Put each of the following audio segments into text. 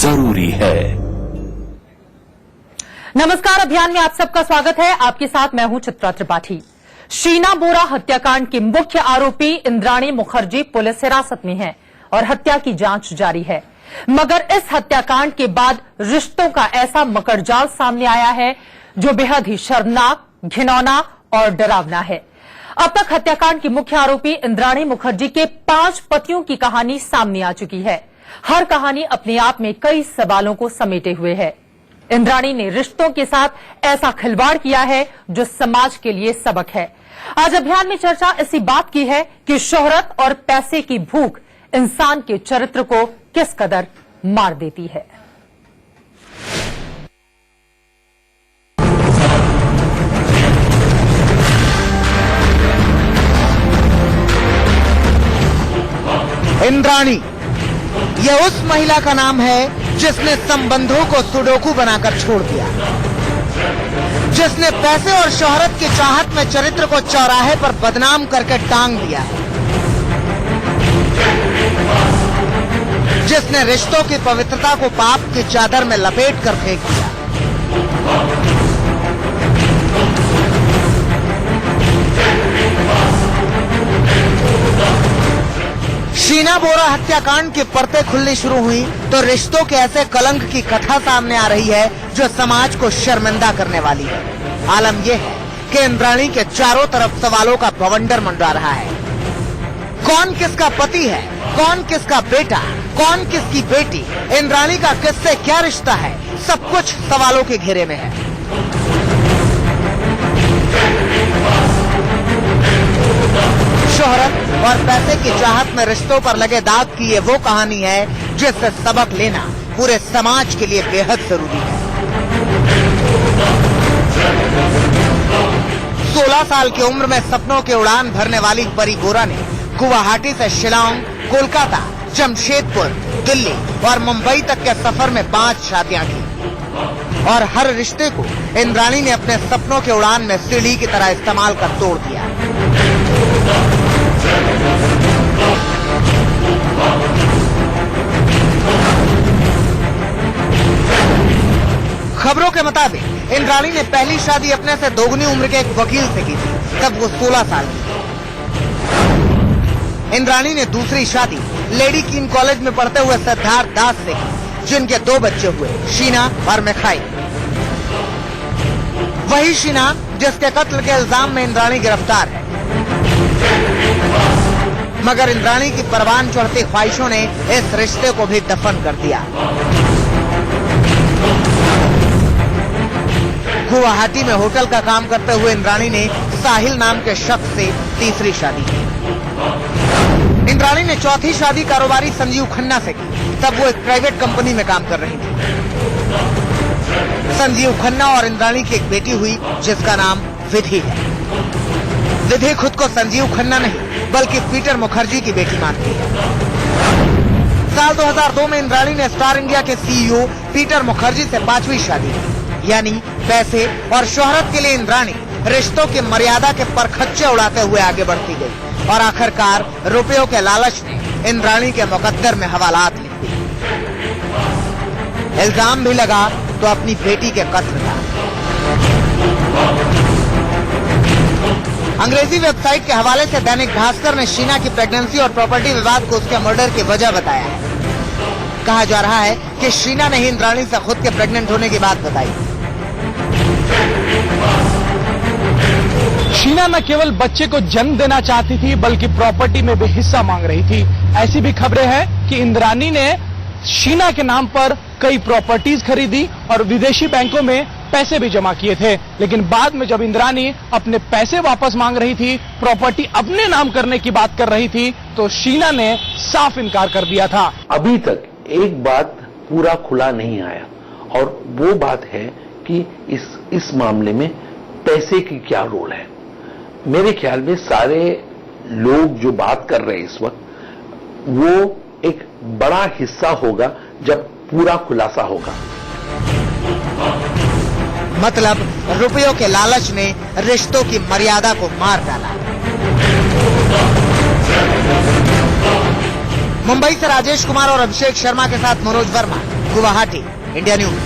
जरूरी है। नमस्कार, अभियान में आप सबका स्वागत है। आपके साथ मैं हूं चित्रा त्रिपाठी। शीना बोरा हत्याकांड की मुख्य आरोपी इंद्राणी मुखर्जी पुलिस हिरासत में है और हत्या की जांच जारी है। मगर इस हत्याकांड के बाद रिश्तों का ऐसा मकड़जाल सामने आया है जो बेहद ही शर्मनाक, घिनौना और डरावना है। अब तक हत्याकांड की मुख्य आरोपी इंद्राणी मुखर्जी के 5 पतियों की कहानी सामने आ चुकी है। हर कहानी अपने आप में कई सवालों को समेटे हुए है। इंद्राणी ने रिश्तों के साथ ऐसा खिलवाड़ किया है जो समाज के लिए सबक है। आज अभियान में चर्चा इसी बात की है कि शोहरत और पैसे की भूख इंसान के चरित्र को किस कदर मार देती है। इंद्राणी, यह उस महिला का नाम है जिसने संबंधों को सुडोकू बनाकर छोड़ दिया, जिसने पैसे और शोहरत की चाहत में चरित्र को चौराहे पर बदनाम करके टांग दिया है, जिसने रिश्तों की पवित्रता को पाप की चादर में लपेट कर फेंक दिया। शीना बोरा हत्याकांड की परतें खुलनी शुरू हुई तो रिश्तों के ऐसे कलंक की कथा सामने आ रही है जो समाज को शर्मिंदा करने वाली है। आलम यह है कि इंद्राणी के चारों तरफ सवालों का बवंडर मंडरा रहा है। कौन किसका पति है, कौन किसका बेटा, कौन किसकी बेटी, इंद्राणी का किससे क्या रिश्ता है, सब कुछ सवालों के घेरे में है। शोहरत और पैसे की चाहत में रिश्तों पर लगे दाग की ये वो कहानी है जिससे सबक लेना पूरे समाज के लिए बेहद जरूरी है। 16 साल की उम्र में सपनों के उड़ान भरने वाली परी बोरा ने गुवाहाटी से शिलांग, कोलकाता, जमशेदपुर, दिल्ली और मुंबई तक के सफर में 5 शादियां की और हर रिश्ते को इंद्राणी ने अपने सपनों के उड़ान में सीढ़ी की तरह इस्तेमाल कर तोड़ दिया। खबरों के मुताबिक इंद्राणी ने पहली शादी अपने से दोगुनी उम्र के एक वकील से की थी, तब वो 16 साल की थी। इंद्राणी ने दूसरी शादी लेडी किंग कॉलेज में पढ़ते हुए सिद्धार्थ दास से की, जिनके 2 बच्चे हुए, शीना और मिखाई। वही शीना जिसके कत्ल के इल्जाम में इंद्राणी गिरफ्तार है। मगर इंद्राणी की परवान चढ़ती ख्वाहिशों ने इस रिश्ते को भी दफन कर दिया। गुवाहाटी में होटल का काम करते हुए इंद्राणी ने साहिल नाम के शख्स से तीसरी शादी की। इंद्राणी ने चौथी शादी कारोबारी संजीव खन्ना से की, तब वो एक प्राइवेट कंपनी में काम कर रही थी। संजीव खन्ना और इंद्राणी की एक बेटी हुई जिसका नाम विधि है। विधि खुद को संजीव खन्ना नहीं बल्कि पीटर मुखर्जी की बेटी मानती है। साल 2002 में इंद्राणी ने स्टार इंडिया के सीईओ पीटर मुखर्जी से 5वीं शादी की। यानी पैसे और शोहरत के लिए इंद्राणी रिश्तों की मर्यादा के परखच्चे उड़ाते हुए आगे बढ़ती गई और आखिरकार रुपयों के लालच ने इंद्राणी के मुकद्दर में हवालात लिख दी। इल्जाम भी लगा तो अपनी बेटी के कत्ल का। अंग्रेजी वेबसाइट के हवाले से दैनिक भास्कर ने शीना की प्रेगनेंसी और प्रॉपर्टी विवाद को उसके मर्डर की वजह बताया है। कहा जा रहा है कि शीना ने ही इंद्राणी से खुद के प्रेग्नेंट होने की बात बताई। शीना न केवल बच्चे को जन्म देना चाहती थी बल्कि प्रॉपर्टी में भी हिस्सा मांग रही थी। ऐसी भी खबरें हैं कि इंद्राणी ने शीना के नाम पर कई प्रॉपर्टीज खरीदी और विदेशी बैंकों में पैसे भी जमा किए थे। लेकिन बाद में जब इंद्राणी अपने पैसे वापस मांग रही थी, प्रॉपर्टी अपने नाम करने की बात कर रही थी, तो शीना ने साफ इनकार कर दिया था। अभी तक एक बात पूरा खुला नहीं आया और वो बात है कि इस मामले में पैसे की क्या रोल है। मेरे ख्याल में सारे लोग जो बात कर रहे हैं इस वक्त, वो एक बड़ा हिस्सा होगा जब पूरा खुलासा होगा। मतलब रुपयों के लालच ने रिश्तों की मर्यादा को मार डाला। मुंबई से राजेश कुमार और अभिषेक शर्मा के साथ मनोज वर्मा, गुवाहाटी, इंडिया न्यूज।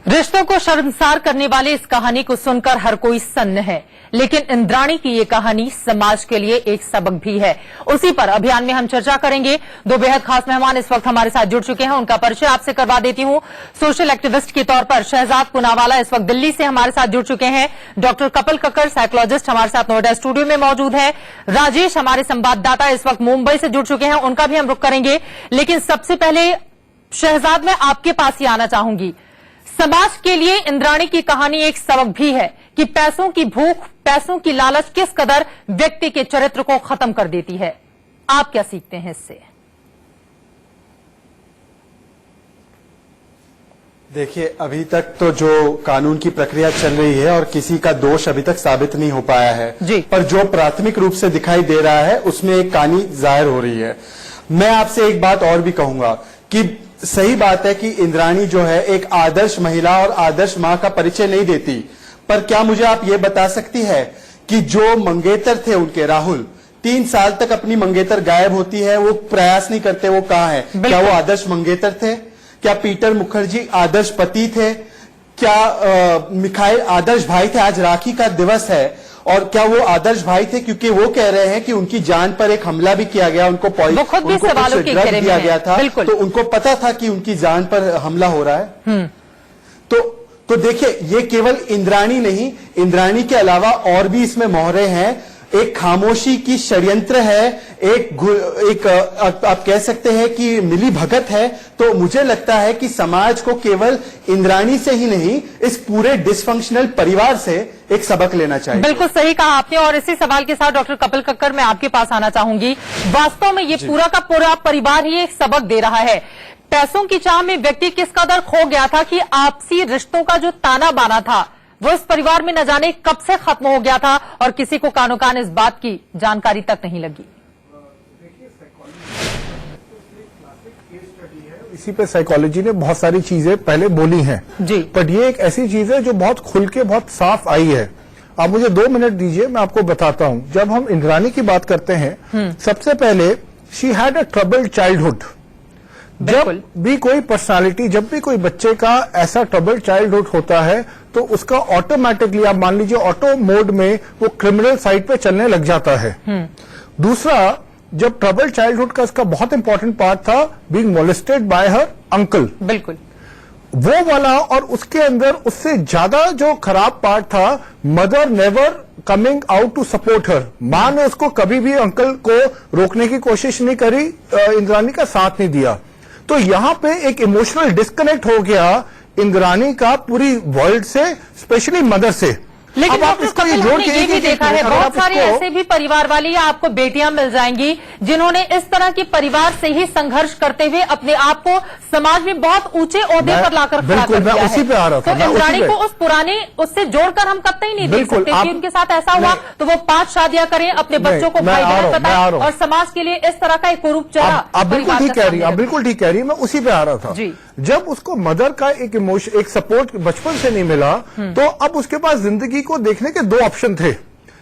रिश्तों को शर्मसार करने वाली इस कहानी को सुनकर हर कोई सन्न है, लेकिन इंद्राणी की ये कहानी समाज के लिए एक सबक भी है। उसी पर अभियान में हम चर्चा करेंगे। दो बेहद खास मेहमान इस वक्त हमारे साथ जुड़ चुके हैं, उनका परिचय आपसे करवा देती हूं। सोशल एक्टिविस्ट के तौर पर शहजाद पुनावाला इस वक्त दिल्ली से हमारे साथ जुड़ चुके हैं। डॉक्टर कपिल कक्कड़ साइकोलॉजिस्ट हमारे साथ नोएडा स्टूडियो में मौजूद है। राजेश हमारे संवाददाता इस वक्त मुंबई से जुड़ चुके हैं, उनका भी हम रुख करेंगे। लेकिन सबसे पहले शहजाद, मैं आपके पास ही आना चाहूंगी। समाज के लिए इंद्राणी की कहानी एक सबक भी है कि पैसों की भूख, पैसों की लालच किस कदर व्यक्ति के चरित्र को खत्म कर देती है। आप क्या सीखते हैं इससे? देखिए, अभी तक तो जो कानून की प्रक्रिया चल रही है और किसी का दोष अभी तक साबित नहीं हो पाया है जी। पर जो प्राथमिक रूप से दिखाई दे रहा है उसमें एक कहानी जाहिर हो रही है। मैं आपसे एक बात और भी कहूंगा कि सही बात है कि इंद्राणी जो है एक आदर्श महिला और आदर्श मां का परिचय नहीं देती, पर क्या मुझे आप ये बता सकती है कि जो मंगेतर थे उनके, राहुल 3 साल तक अपनी मंगेतर गायब होती है, वो प्रयास नहीं करते, वो कहां है? क्या वो आदर्श मंगेतर थे? क्या पीटर मुखर्जी आदर्श पति थे? क्या मिखाइल आदर्श भाई थे? आज राखी का दिवस है और क्या वो आदर्श भाई थे? क्योंकि वो कह रहे हैं कि उनकी जान पर एक हमला भी किया गया, उनको ड्रग दिया गया था, तो उनको पता था कि उनकी जान पर हमला हो रहा है। तो देखिए, ये केवल इंद्राणी नहीं, इंद्राणी के अलावा और भी इसमें मोहरे हैं। एक खामोशी की षड्यंत्र है, एक आप कह सकते हैं कि मिली भगत है। तो मुझे लगता है कि समाज को केवल इंद्राणी से ही नहीं, इस पूरे डिसफंक्शनल परिवार से एक सबक लेना चाहिए। बिल्कुल सही कहा आपने। और इसी सवाल के साथ डॉक्टर कपिल कक्कड़, मैं आपके पास आना चाहूंगी। वास्तव में ये पूरा का पूरा परिवार ही एक सबक दे रहा है। पैसों की चाह में व्यक्ति किस कदर खो गया था कि आपसी रिश्तों का जो ताना बाना था वो इस परिवार में न जाने कब से खत्म हो गया था और किसी को कानो कान इस बात की जानकारी तक नहीं लगी। इसी पे साइकोलॉजी ने बहुत सारी चीजें पहले बोली हैं जी, पर ये एक ऐसी चीज है जो बहुत खुल के बहुत साफ आई है। आप मुझे 2 मिनट दीजिए, मैं आपको बताता हूं। जब हम इंद्राणी की बात करते हैं, सबसे पहले she had a troubled childhood. जब भी कोई पर्सनालिटी, जब भी कोई बच्चे का ऐसा ट्रबल्ड चाइल्डहुड होता है तो उसका ऑटोमेटिकली, आप मान लीजिए ऑटो मोड में वो क्रिमिनल साइड पे चलने लग जाता है। दूसरा, जब ट्रबल्ड चाइल्डहुड का इसका बहुत इंपॉर्टेंट पार्ट था बीइंग मोलेस्टेड बाय हर अंकल, बिल्कुल वो वाला। और उसके अंदर उससे ज्यादा जो खराब पार्ट था, mother never coming out to support her. मां ने उसको कभी भी अंकल को रोकने की कोशिश नहीं करी, इंद्राणी का साथ नहीं दिया। तो यहां पे एक इमोशनल डिस्कनेक्ट हो गया इंद्राणी का पूरी वर्ल्ड से, स्पेशली मदर से। लेकिन डॉक्टर कपिल, हमने ये भी देखा है बहुत सारे ऐसे भी परिवार वाली या आपको बेटियां मिल जाएंगी जिन्होंने इस तरह के परिवार से ही संघर्ष करते हुए अपने आप को समाज में बहुत ऊंचे ओहदे पर लाकर खड़ा कर दिया है। उसी पे आ रहा था। तो इंद्राणी को उस पुराने उससे जोड़कर हम कतई नहीं देख सकते कि उनके साथ ऐसा हुआ तो वो 5 शादियां करें, अपने बच्चों को भाई बहन बताएं और समाज के लिए इस तरह का एक कुरूप चेहरा। आप बिल्कुल ठीक कह रही है, आप बिल्कुल ठीक कह रही है, मैं उसी पे आ रहा था। जब उसको मदर का एक इमोशन, एक सपोर्ट बचपन से नहीं मिला, तो अब उसके पास जिंदगी को देखने के 2 ऑप्शन थे।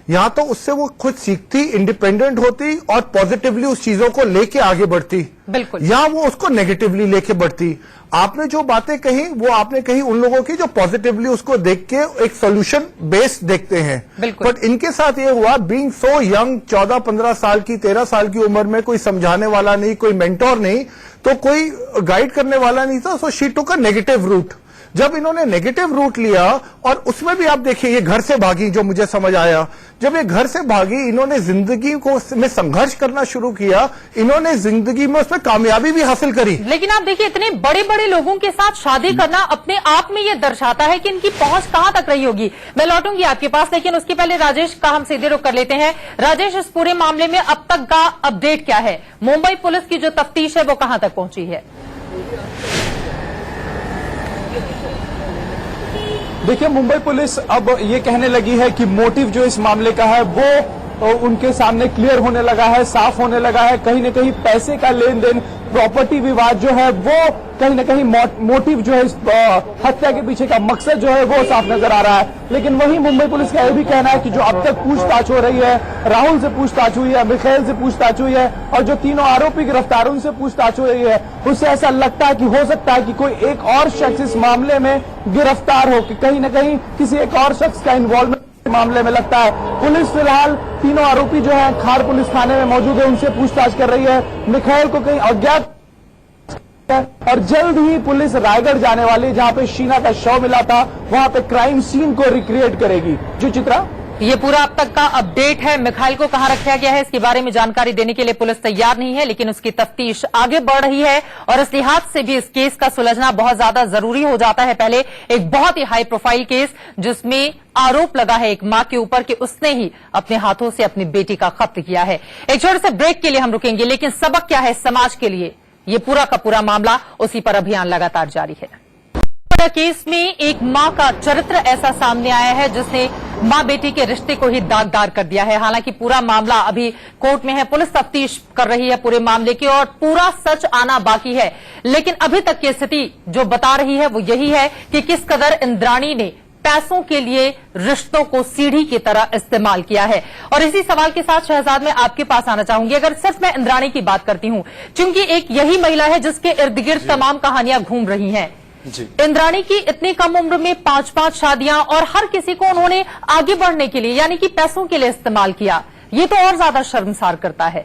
या तो उससे वो खुद सीखती, इंडिपेंडेंट होती और पॉजिटिवली उस चीजों को लेके आगे बढ़ती, बिल्कुल, या वो उसको नेगेटिवली लेके बढ़ती। आपने जो बातें कही वो आपने कही उन लोगों की जो पॉजिटिवली उसको देख के एक सोल्यूशन बेस्ड देखते हैं। बट इनके साथ ये हुआ, बीइंग सो यंग, 14-15 साल की, 13 साल की उम्र में, कोई समझाने वाला नहीं, कोई मेंटोर नहीं, तो कोई गाइड करने वाला नहीं था। So she took a negative root. जब इन्होंने नेगेटिव रूट लिया, और उसमें भी आप देखिए ये घर से भागी, जो मुझे समझ आया, जब ये घर से भागी, इन्होंने जिंदगी को में संघर्ष करना शुरू किया, इन्होंने जिंदगी में उसमें कामयाबी भी हासिल करी। लेकिन आप देखिए, इतने बड़े बड़े लोगों के साथ शादी करना अपने आप में ये दर्शाता है कि इनकी पहुंच कहां तक रही होगी। मैं लौटूंगी आपके पास, लेकिन उसके पहले राजेश का हम सीधे रुख कर लेते हैं। राजेश, इस पूरे मामले में अब तक का अपडेट क्या है? मुंबई पुलिस की जो तफ्तीश है वो कहां तक पहुंची है? देखिए, मुंबई पुलिस अब ये कहने लगी है कि मोटिव जो इस मामले का है वो उनके सामने क्लियर होने लगा है, साफ होने लगा है। कहीं ना कहीं पैसे का लेन देन, प्रॉपर्टी विवाद जो है वो कहीं ना कहीं मोटिव जो है इस हत्या के पीछे का मकसद जो है वो साफ नजर आ रहा है। लेकिन वहीं मुंबई पुलिस का यह भी कहना है कि जो अब तक पूछताछ हो रही है, राहुल से पूछताछ हुई है, मिखाइल से पूछताछ हुई है और जो तीनों आरोपी गिरफ्तार उनसे पूछताछ हो रही है, उससे ऐसा लगता है कि हो सकता है कि कोई एक और शख्स इस मामले में गिरफ्तार हो, कि कहीं ना कहीं किसी एक और शख्स का इन्वॉल्वमेंट मामले में लगता है। पुलिस फिलहाल तीनों आरोपी जो है खार पुलिस थाने में मौजूद है, उनसे पूछताछ कर रही है। मिखाइल को कहीं अज्ञात और जल्द ही पुलिस रायगढ़ जाने वाली, जहां पे शीना का शव मिला था, वहां पे क्राइम सीन को रिक्रिएट करेगी। जो चित्रा, ये पूरा अब तक का अपडेट है। मिखाइल को कहां रखा गया है इसके बारे में जानकारी देने के लिए पुलिस तैयार नहीं है, लेकिन उसकी तफ्तीश आगे बढ़ रही है और इस लिहाज से भी इस केस का सुलझना बहुत ज्यादा जरूरी हो जाता है। पहले एक बहुत ही हाई प्रोफाइल केस जिसमें आरोप लगा है एक मां के ऊपर कि उसने ही अपने हाथों से अपनी बेटी का कत्ल किया है। एक छोटे से ब्रेक के लिए हम रुकेंगे, लेकिन सबक क्या है समाज के लिए, ये पूरा का पूरा मामला, उसी पर अभियान लगातार जारी है। केस में एक मां का चरित्र ऐसा सामने आया है जिसने मां बेटी के रिश्ते को ही दागदार कर दिया है। हालांकि पूरा मामला अभी कोर्ट में है, पुलिस तफ्तीश कर रही है पूरे मामले की और पूरा सच आना बाकी है। लेकिन अभी तक की स्थिति जो बता रही है वो यही है कि किस कदर इंद्राणी ने पैसों के लिए रिश्तों को सीढ़ी की तरह इस्तेमाल किया है। और इसी सवाल के साथ शहजाद मैं आपके पास आना चाहूंगी। अगर सिर्फ मैं इंद्राणी की बात करती हूं, क्योंकि एक यही महिला है जिसके इर्द गिर्द तमाम कहानियां घूम रही हैं। इंद्राणी की इतनी कम उम्र में 5-5 शादियां और हर किसी को उन्होंने आगे बढ़ने के लिए यानी कि पैसों के लिए इस्तेमाल किया, ये तो और ज्यादा शर्मसार करता है।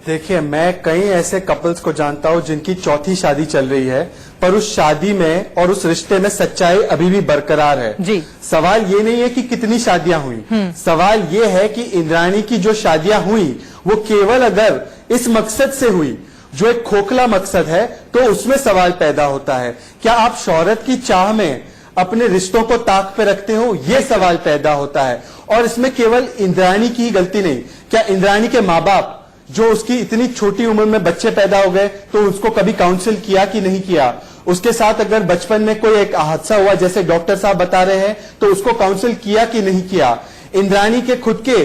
देखिए, मैं कई ऐसे कपल्स को जानता हूं जिनकी चौथी शादी चल रही है, पर उस शादी में और उस रिश्ते में सच्चाई अभी भी बरकरार है। जी। सवाल ये नहीं है कि कितनी शादियां हुई, सवाल ये है कि इंद्राणी की जो शादियां हुई वो केवल अगर इस मकसद से हुई जो एक खोखला मकसद है, तो उसमें सवाल पैदा होता है। क्या आप शोहरत की चाह में अपने रिश्तों को ताक पे रखते हो, ये सवाल पैदा होता है। और इसमें केवल इंद्राणी की ही गलती नहीं, क्या इंद्राणी के माँ बाप जो उसकी इतनी छोटी उम्र में बच्चे पैदा हो गए तो उसको कभी काउंसिल किया कि नहीं किया? उसके साथ अगर बचपन में कोई एक हादसा हुआ जैसे डॉक्टर साहब बता रहे हैं तो उसको काउंसिल किया कि नहीं किया? इंद्राणी के खुद के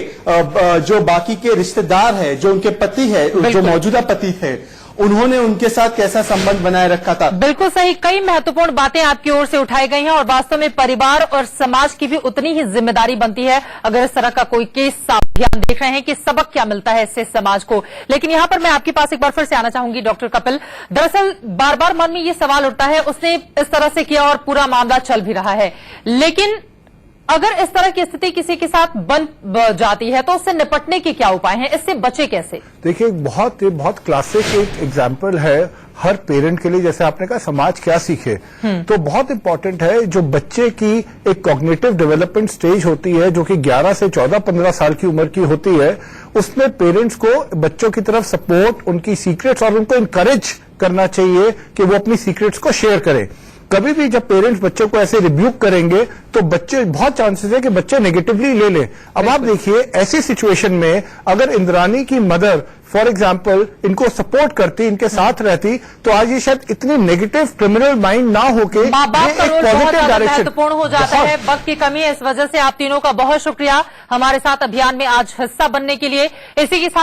जो बाकी के रिश्तेदार हैं, जो उनके पति है, जो मौजूदा पति थे, उन्होंने उनके साथ कैसा संबंध बनाए रखा था? बिल्कुल सही, कई महत्वपूर्ण बातें आपकी ओर से उठाई गई हैं और वास्तव में परिवार और समाज की भी उतनी ही जिम्मेदारी बनती है अगर इस तरह का कोई केस ध्यान देख रहे हैं कि सबक क्या मिलता है इससे समाज को। लेकिन यहां पर मैं आपके पास एक बार फिर से आना चाहूंगी डॉक्टर कपिल। दरअसल बार बार मन में ये सवाल उठता है, उसने इस तरह से किया और पूरा मामला चल भी रहा है, लेकिन अगर इस तरह की स्थिति किसी के साथ बन जाती है तो उससे निपटने के क्या उपाय हैं, इससे बचे कैसे? देखिए, बहुत क्लासिक एक एग्जाम्पल है हर पेरेंट के लिए, जैसे आपने कहा समाज क्या सीखे, तो बहुत इंपॉर्टेंट है जो बच्चे की एक कॉग्निटिव डेवलपमेंट स्टेज होती है जो कि 11 से 14-15 साल की उम्र की होती है, उसमें पेरेंट्स को बच्चों की तरफ सपोर्ट, उनकी सीक्रेट्स और उनको इनकरेज करना चाहिए कि वो अपनी सीक्रेट्स को शेयर करें। कभी भी जब पेरेंट्स बच्चों को ऐसे रिब्यूक करेंगे तो बच्चे, बहुत चांसेस है कि बच्चे नेगेटिवली ले लें। अब आप देखिए, ऐसी सिचुएशन में अगर इंद्राणी की मदर फॉर एग्जाम्पल इनको सपोर्ट करती, इनके साथ रहती, तो आज ये शायद इतनी नेगेटिव क्रिमिनल माइंड ना होके माँ बाप का रोल बहुत ज्यादा महत्वपूर्ण हो जाता है। वक्त की कमी है, इस वजह से आप तीनों का बहुत शुक्रिया हमारे साथ अभियान में आज हिस्सा बनने के लिए। इसी के साथ